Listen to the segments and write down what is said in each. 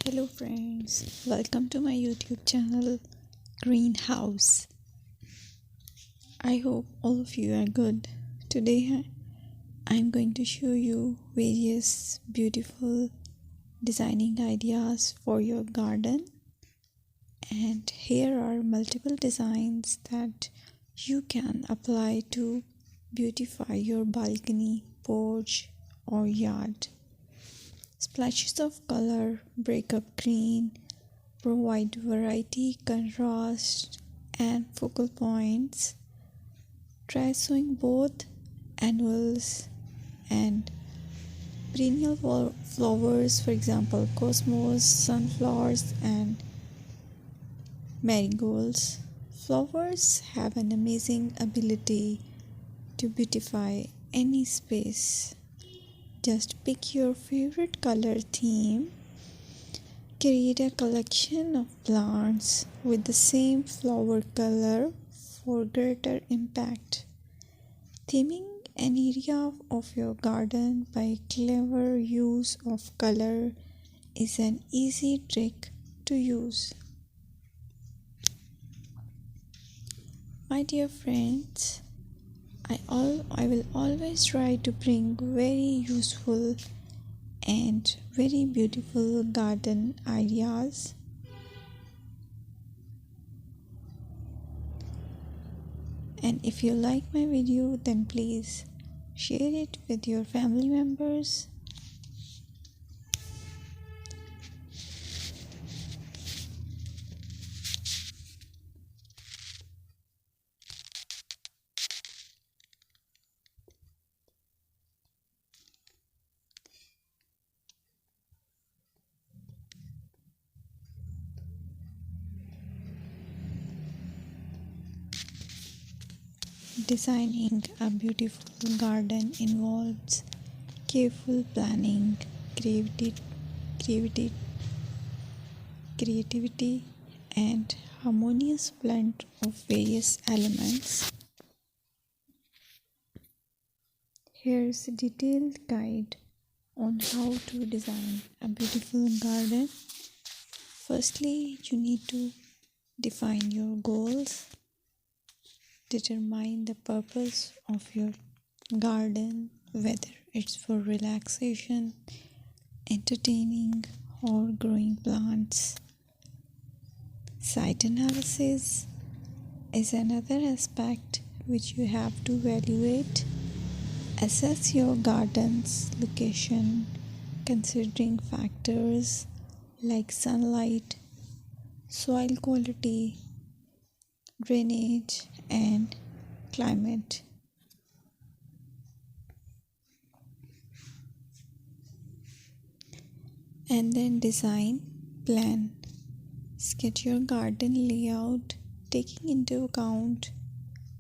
Hello friends, welcome to my YouTube channel Greenhouse. I hope all of you are good. Today I'm going to show you various beautiful designing ideas for your garden, and here are multiple designs that you can apply to beautify your balcony, porch or yard. Splashes of color break up green, provide variety, contrast, and focal points. Try sowing both annuals and perennial flowers, for example, cosmos, sunflowers, and marigolds. Flowers have an amazing ability to beautify any space. Just pick your favorite color theme. Create a collection of plants with the same flower color for greater impact. Theming an area of your garden by clever use of color is an easy trick to use. My dear friends, I will always try to bring very useful and very beautiful garden ideas. And if you like my video, then please share it with your family members. Designing a beautiful garden involves careful planning, creativity, creativity, and harmonious blend of various elements. Here's a detailed guide on how to design a beautiful garden. Firstly, you need to define your goals. Determine the purpose of your garden, whether it's for relaxation, entertaining, or growing plants. Site analysis is another aspect which you have to evaluate. Assess your garden's location, considering factors like sunlight, soil quality, drainage, and climate. And then design, plan. Sketch your garden layout, taking into account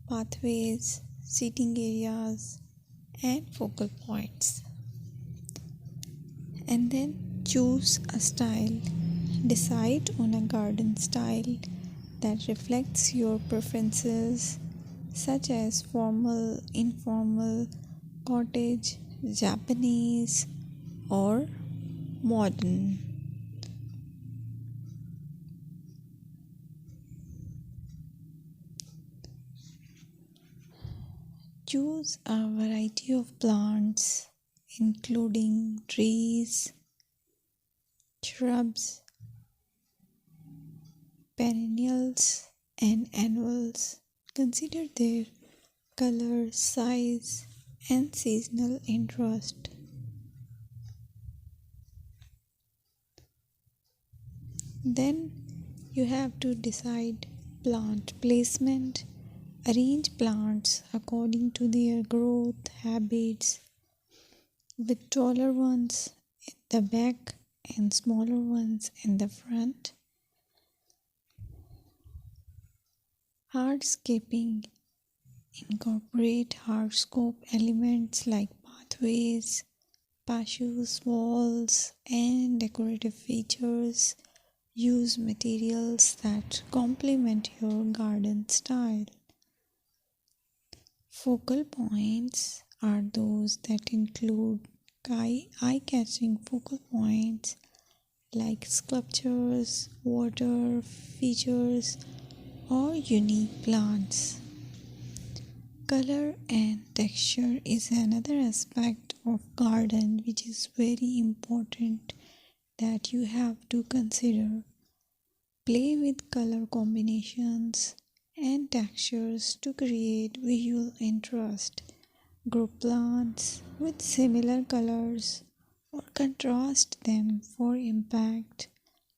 pathways, seating areas, and focal points. And then choose a style. Decide on a garden style that reflects your preferences, such as formal, informal, cottage, Japanese, or modern. Choose a variety of plants, including trees, shrubs, perennials, and annuals. Consider their color, size, and seasonal interest. Then you have to decide plant placement. Arrange plants according to their growth habits, with taller ones in the back and smaller ones in the front. Hardscaping. Incorporate hardscape elements like pathways, patios, walls, and decorative features. Use materials that complement your garden style. Focal points are those that include eye-catching focal points like sculptures, water features, or unique plants. Color and texture is another aspect of garden which is very important that you have to consider. Play with color combinations and textures to create visual interest. Group plants with similar colors or contrast them for impact,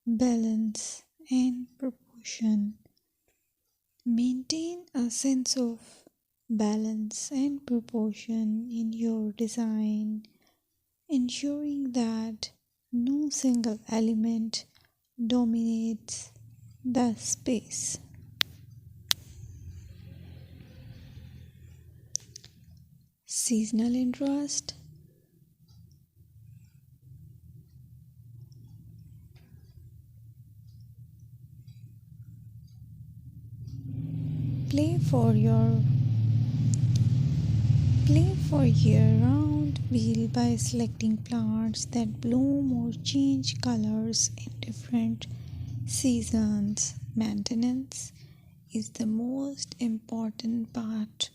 balance, and proportion. Maintain a sense of balance and proportion in your design, ensuring that no single element dominates the space. Seasonal interest. Play for your Play for year-round wheel by selecting plants that bloom or change colors in different seasons. Maintenance is the most important part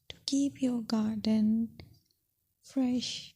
to keep your garden fresh